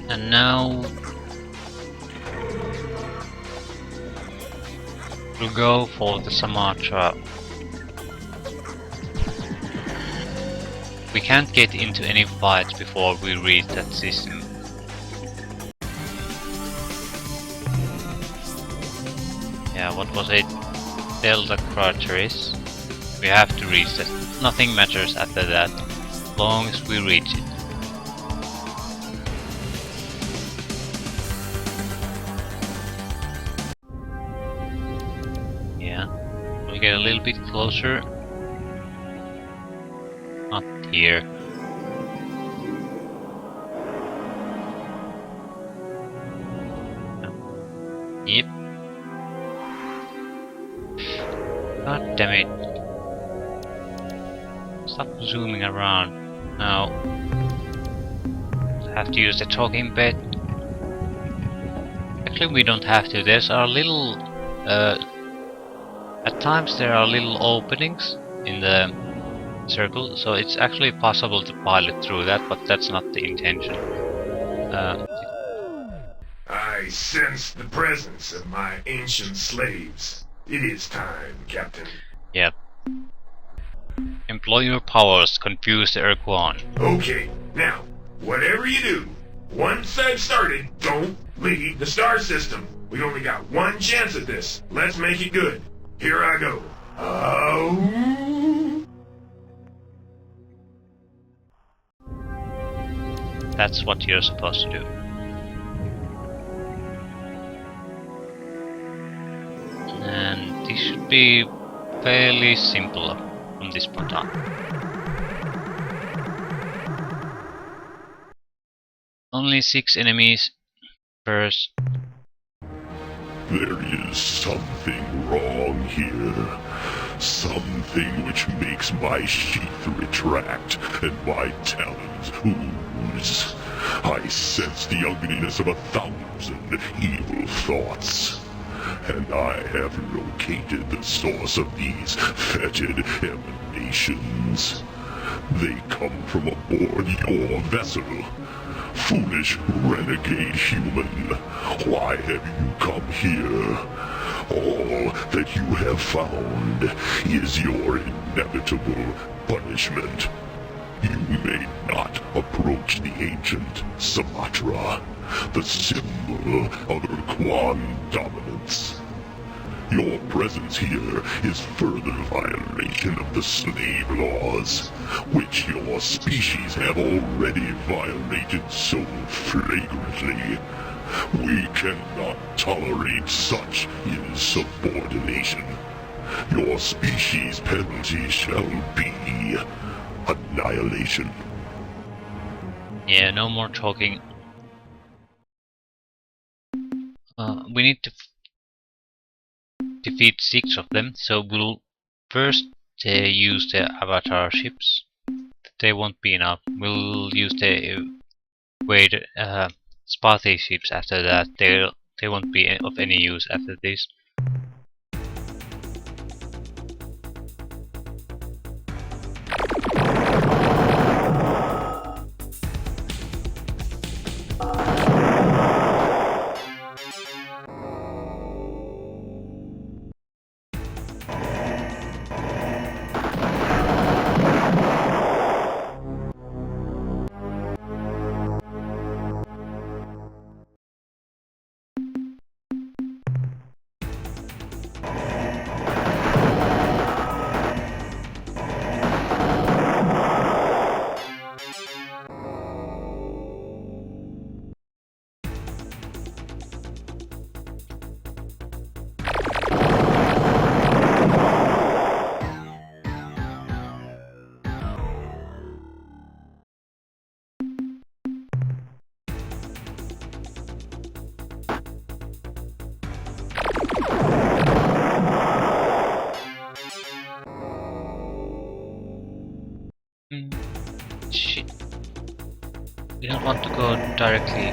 And now we'll go for the Sa-Matra. We can't get into any fights before we reach that system. Yeah, what was it? Delta Crateris. We have to reach that. Nothing matters after that, as long as we reach it. Yeah, we'll get a little bit closer. Not here. Yep. God damn it. Stop zooming around. Now have to use the talking bed. Actually we don't have to. There's a little at times there are little openings in the circle, so it's actually possible to pilot through that, but that's not the intention. I sense the presence of my ancient slaves. It is time, Captain. Yep. Employ your powers, confuse the Ur-Quan. Okay, now, whatever you do, once I've started, don't leave the star system. We only got one chance at this. Let's make it good. Here I go. That's what you're supposed to do. And this should be fairly simple from this point on. Only 6 enemies first. There is something wrong here. Something which makes my sheath retract and my talons ooze. I sense the ugliness of 1,000 evil thoughts. And I have located the source of these fetid emanations. They come from aboard your vessel. Foolish renegade human, why have you come here? All that you have found is your inevitable punishment. You may not approach the ancient Sa-Matra, the symbol of Ur-Quan dominance. Your presence here is further violation of the slave laws, which your species have already violated so flagrantly. We cannot tolerate such insubordination. Your species' penalty shall be annihilation. Yeah, no more talking. We need to defeat 6 of them, so we'll first use the avatar ships. They won't be enough. We'll use the Sparty ships after that. They won't be of any use after this. Shit. We don't want to go directly.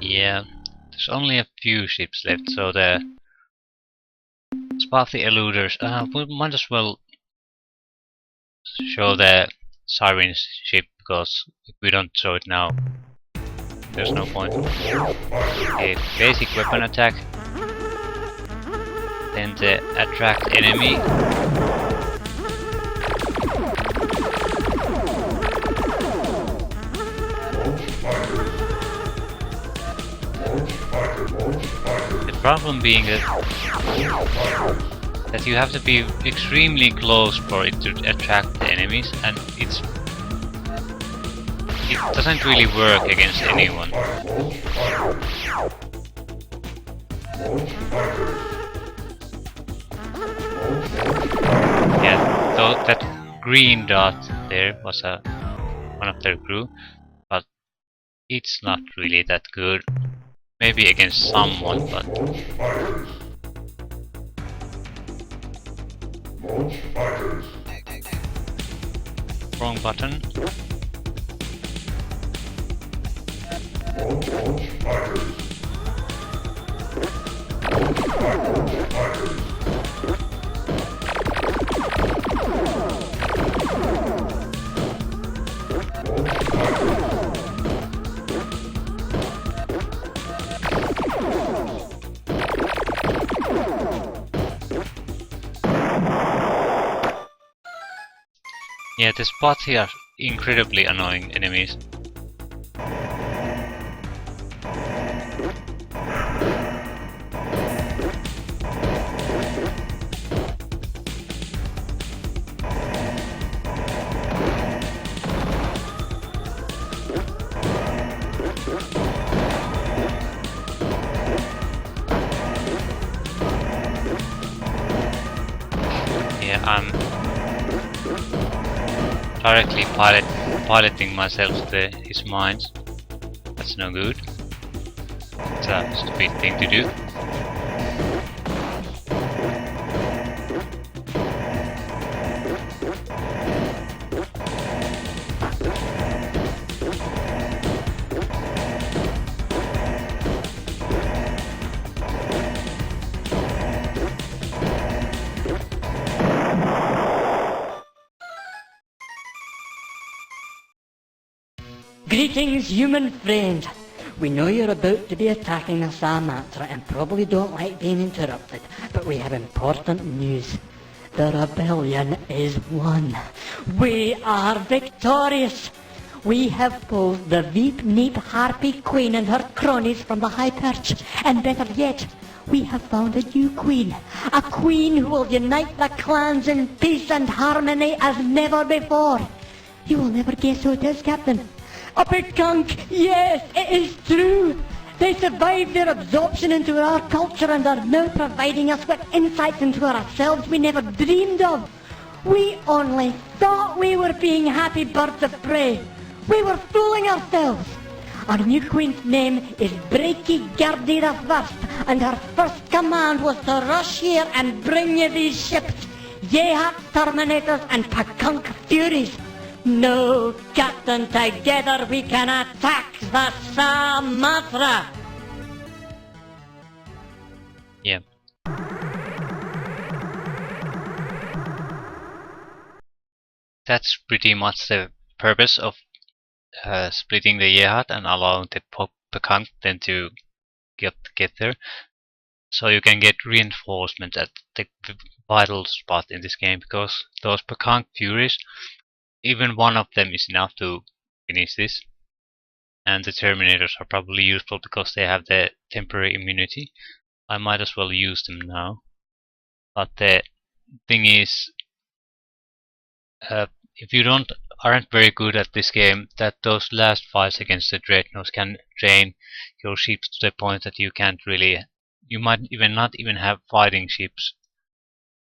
Yeah, there's only a few ships left, so the spot the eluders. We might as well show the Siren's ship, because if we don't show it now, there's no point. Okay, basic weapon attack. Then the attract enemy. The problem being that you have to be extremely close for it to attract the enemies, and it doesn't really work against anyone. Yeah, so that green dot there was one of their crew, but it's not really that good. Maybe against someone, but wrong button. Yeah, the spots here are incredibly annoying enemies. Yeah, I'm directly piloting myself to his mines. That's no good. It's a stupid thing to do. Greetings, human friends. We know you're about to be attacking the Sa-Matra and probably don't like being interrupted, but we have important news. The rebellion is won. We are victorious. We have pulled the Veep-Neep Harpy Queen and her cronies from the high perch, and better yet, we have found a new queen. A queen who will unite the clans in peace and harmony as never before. You will never guess who it is, Captain. A Pekunk! Yes, it is true! They survived their absorption into our culture and are now providing us with insights into ourselves we never dreamed of. We only thought we were being happy birds of prey. We were fooling ourselves. Our new queen's name is Breaky Gerdy the First, and her first command was to rush here and bring you these ships, Yehat Terminators and Pekunk Furies. No, Captain, together we can attack the Sa-Matra! Yeah. That's pretty much the purpose of splitting the Yehat and allowing the Pekunk then to get there. So you can get reinforcement at the vital spot in this game, because those Pekunk Furies, even one of them is enough to finish this. And the Terminators are probably useful because they have the temporary immunity. I might as well use them now. But the thing is, if you aren't very good at this game, that those last fights against the Dreadnoughts can drain your ships to the point that you can't really, you might even not even have fighting ships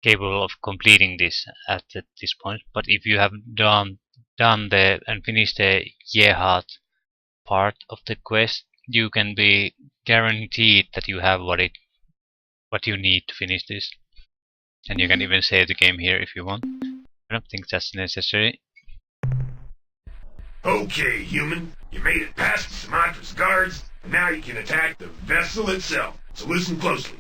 capable of completing this at this point. But if you have done and finished the Yehat part of the quest, you can be guaranteed that you have what you need to finish this. And you can even save the game here if you want. I don't think that's necessary. Okay, human. You made it past the Sa-Matra's guards, and now you can attack the vessel itself. So listen closely.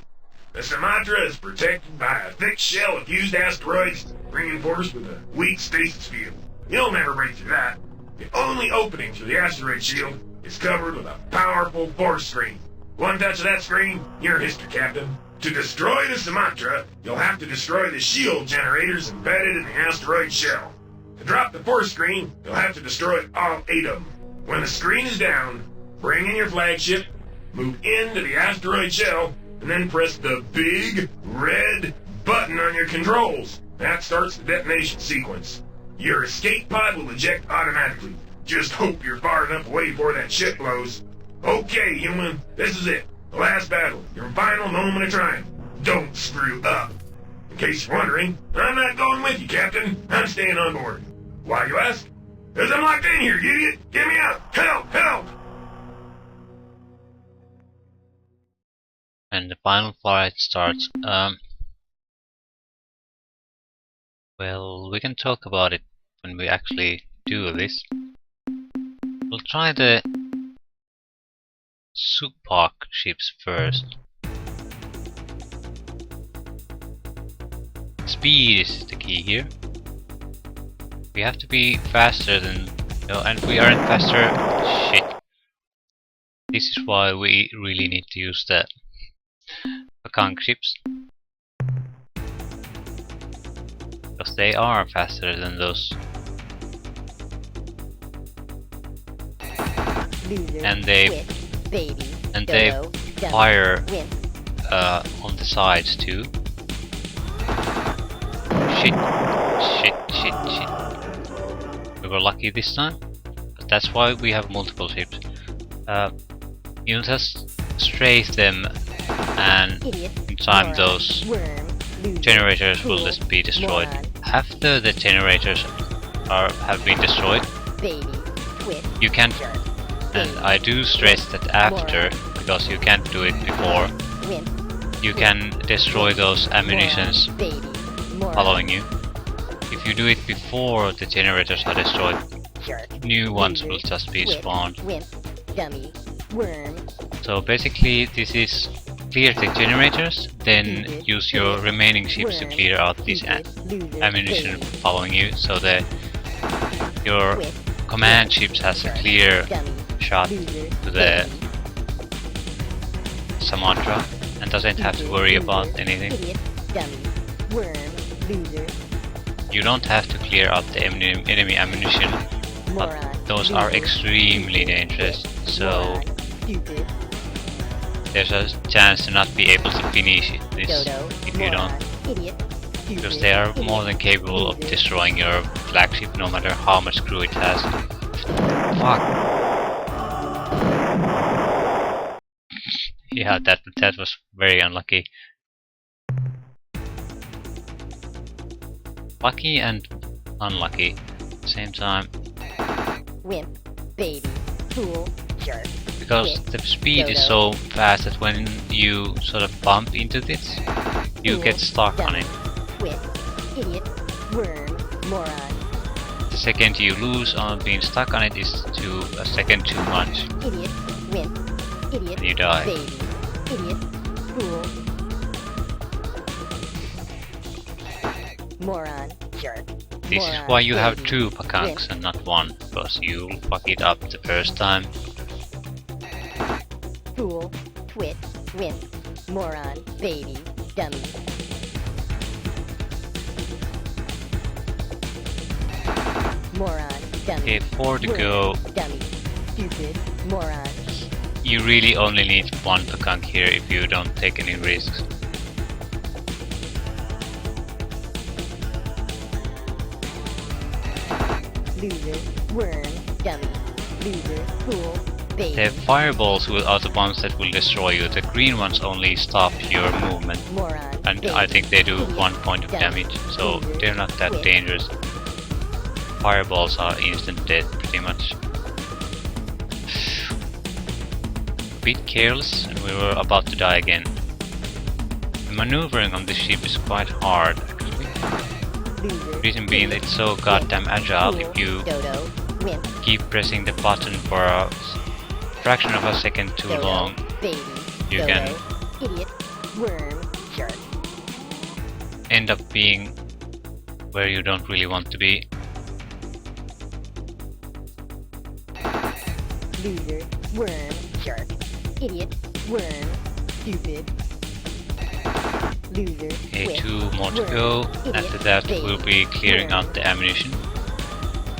The Sa-Matra is protected by a thick shell of fused asteroids, reinforced with a weak stasis field. You'll never break through that. The only opening through the asteroid shield is covered with a powerful force screen. One touch of that screen, you're history, Captain. To destroy the Sa-Matra, you'll have to destroy the shield generators embedded in the asteroid shell. To drop the force screen, you'll have to destroy all 8 of them. When the screen is down, bring in your flagship, move into the asteroid shell, and then press the big red button on your controls. That starts the detonation sequence. Your escape pod will eject automatically. Just hope you're far enough away before that ship blows. Okay, human, this is it. The last battle, your final moment of triumph. Don't screw up. In case you're wondering, I'm not going with you, Captain. I'm staying on board. Why, you ask? Because I'm locked in here, you idiot! Get me out! Help! Help! And the final flight starts. Well, we can talk about it when we actually do this. We'll try the Supak ships first. Speed is the key here. We have to be faster than... No, and we aren't faster... Shit. This is why we really need to use the Pakang ships. Because they are faster than those. And they fire on the sides too. Shit. We were lucky this time, but that's why we have multiple ships. You'll just strafe them, and in time those generators will just be destroyed. After the generators have been destroyed, you can, and I do stress that after, because you can't do it before, you can destroy those ammunitions following you. If you do it before the generators are destroyed, new ones will just be spawned. So basically this is clear the generators, then use your remaining ships to clear out this ammunition following you, so that your command ships has a clear shot to the Sa-Matra and doesn't have to worry about anything. You don't have to clear out the enemy ammunition, but those are extremely dangerous, so there's a chance to not be able to finish this if you don't. Because they are more than capable of destroying your flagship no matter how much crew it has. Fuck. Yeah, that was very unlucky. Lucky and unlucky at the same time. Wimp, baby, fool, jerk. Because the speed is so fast that when you sort of bump into this, you get stuck on it. Quit, idiot, worm, moron. The second you lose on being stuck on it is a second too much. Idiot, wimp, idiot, And you die. baby, idiot, fool. Moron, jerk. This is why you have 2 Pakangs and not 1, because you'll fuck it up the first time. Fool, twit, wimp, moron, baby, dummy. Moron, dummy. Okay, 4 to go. Worm, dummy, stupid, moron. You really only need 1 Pakang here if you don't take any risks. Loser, worm, dummy, loser, fool, baby. The fireballs are the ones that will destroy you. The green ones only stop your movement. Moron, And baby, I think they do idiot, 1 point of dummy, damage, so loser, they're not that twit. dangerous. Fireballs are instant death pretty much. Bit careless and we were about to die again. The maneuvering on this ship is quite hard actually. Loser, Reason being idiot, it's so goddamn agile. If you dodo, wimp, keep pressing the button for a fraction of a second too dodo, long, baby, you dodo, can idiot, worm, shark, end up being where you don't really want to be. loser, worm, shark, idiot, worm, stupid, loser, Okay, wimp, 2 more to worm, go. idiot, After that baby, we'll be clearing worm, out the ammunition.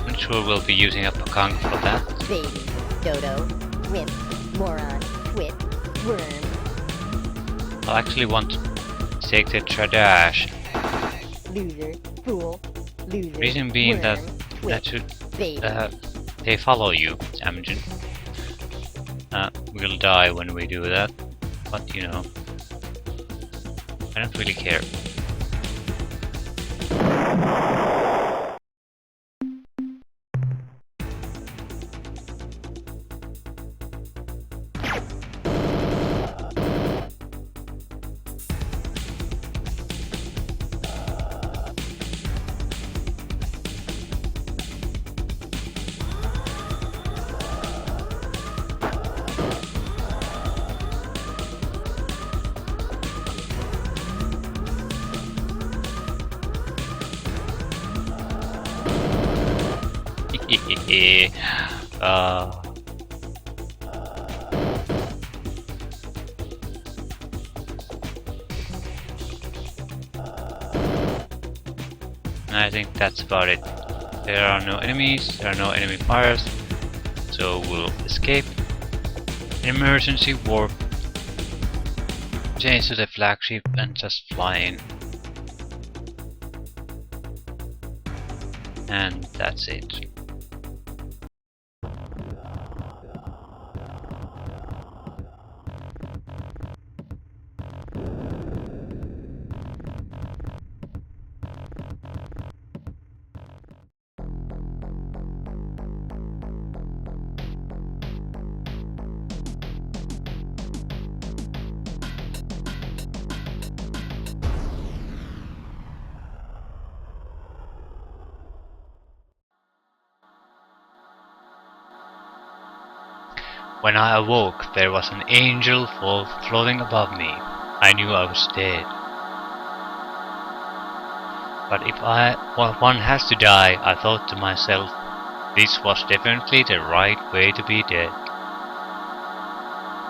I'm sure we'll be using a Pakang for that. baby, dodo, wimp, moron, twit, worm, I'll actually want to take the Tradash. loser, fool, loser, Reason being that twit, should baby, they follow you, Amgen. We'll die when we do that, but you know, I don't really care. uh, I think that's about it. There are no enemies, there are no enemy fires, so we'll escape. Emergency warp. Change to the flagship and just fly in. And that's it. When I awoke, there was an angel floating above me. I knew I was dead. But if one has to die, I thought to myself, this was definitely the right way to be dead.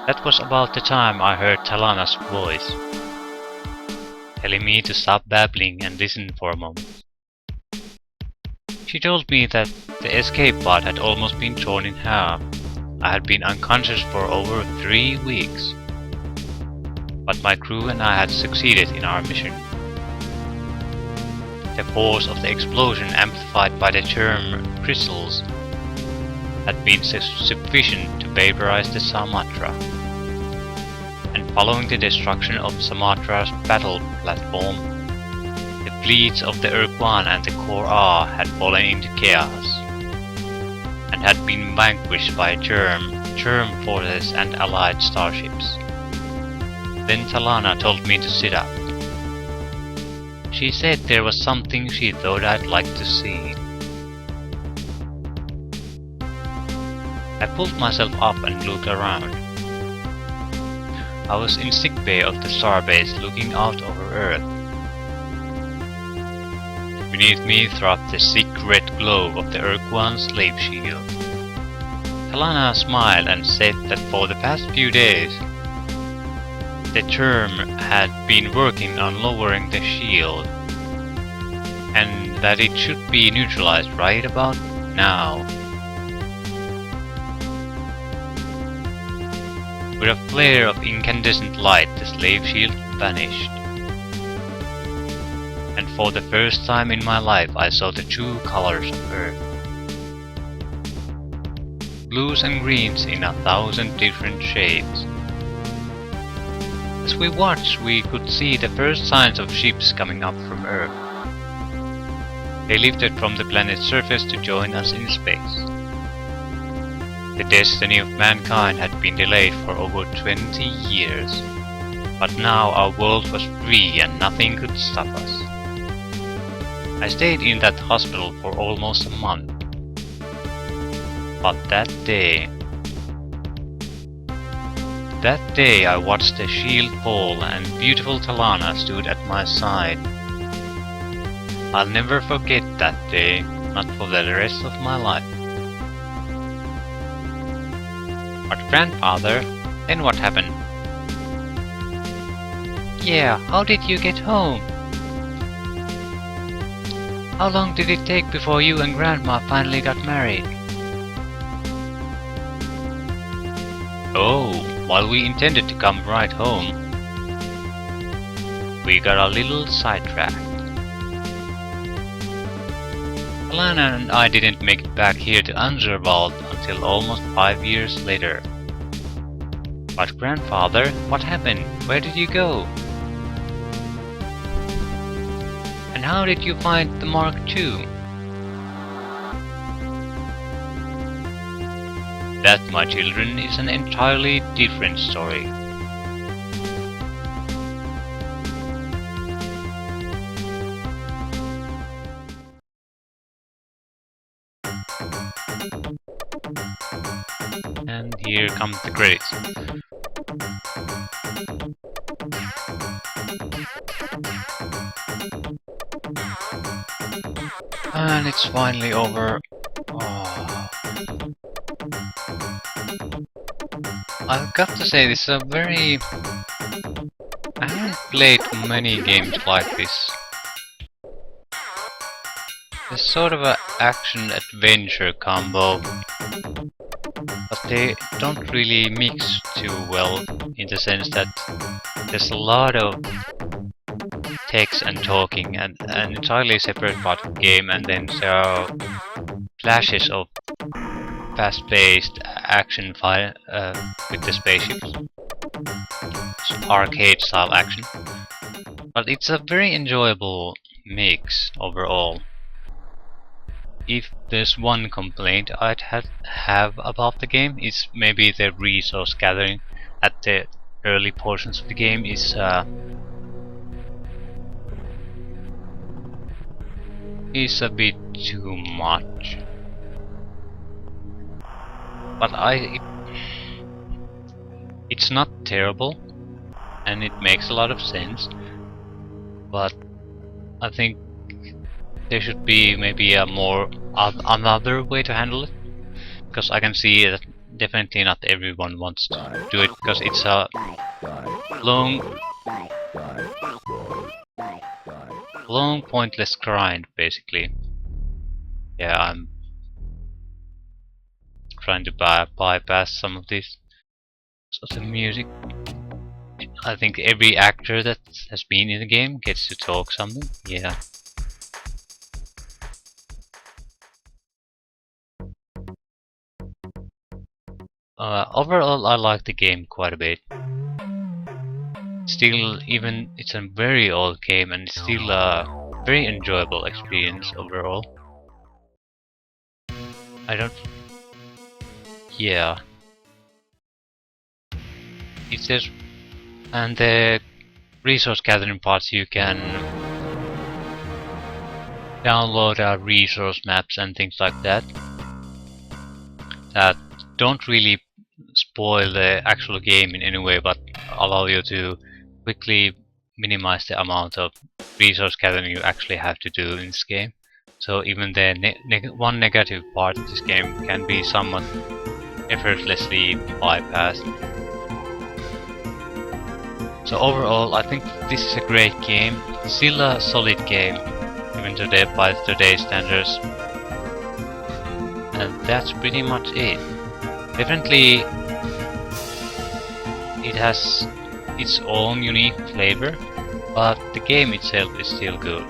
That was about the time I heard Talana's voice, telling me to stop babbling and listen for a moment. She told me that the escape pod had almost been torn in half. I had been unconscious for over 3 weeks. But my crew and I had succeeded in our mission. The force of the explosion, amplified by the germ crystals, had been sufficient to vaporize the Sa-Matra. And following the destruction of Sa-Matra's battle platform, the fleets of the Ur-Quan and the Ur had fallen into chaos, and had been vanquished by germ forces and allied starships. Then Talana told me to sit up. She said there was something she thought I'd like to see. I pulled myself up and looked around. I was in sickbay of the starbase looking out over Earth. Beneath me throbbed the sick red glow of the Ur-Quan slave shield. Talana smiled and said that for the past few days, the germ had been working on lowering the shield, and that it should be neutralized right about now. With a flare of incandescent light, the slave shield vanished. And for the first time in my life I saw the true colors of Earth. Blues and greens in 1,000 different shades. As we watched, we could see the first signs of ships coming up from Earth. They lifted from the planet's surface to join us in space. The destiny of mankind had been delayed for over 20 years, but now our world was free and nothing could stop us. I stayed in that hospital for almost a month. But that day I watched the shield fall and beautiful Talana stood at my side. I'll never forget that day, not for the rest of my life. But grandfather, then what happened? Yeah, how did you get home? How long did it take before you and Grandma finally got married? Oh, while we intended to come right home, we got a little sidetracked. Alana and I didn't make it back here to Underwald until almost 5 years later. But grandfather, what happened? Where did you go? And how did you find the Mark II? That, my children, is an entirely different story. And here come the credits. And it's finally over. Oh. I've got to say, this is a very... I haven't played many games like this. It's sort of an action-adventure combo, but they don't really mix too well, in the sense that there's a lot of text and talking and an entirely separate part of the game, and then there are flashes of fast-paced action with the spaceships. Arcade-style action. But it's a very enjoyable mix overall. If there's one complaint I'd have about the game, it's maybe the resource gathering at the early portions of the game is a bit too much. But it's not terrible, and it makes a lot of sense. But I think there should be maybe another way to handle it, because I can see that definitely not everyone wants to do it, because it's a long pointless grind basically. Yeah, I'm trying to bypass some of this sort of music. I think every actor that has been in the game gets to talk something. Yeah. Overall, I like the game quite a bit. Still, even it's a very old game, and it's still a very enjoyable experience overall. Yeah. It's just, and the resource gathering parts, you can download resource maps and things like that that don't really spoil the actual game in any way, but allow you to quickly minimize the amount of resource gathering you actually have to do in this game. So even the one negative part of this game can be somewhat effortlessly bypassed. So overall, I think this is a great game. Still a solid game, even today by today's standards. And that's pretty much it. Definitely, it has its own unique flavor, but the game itself is still good.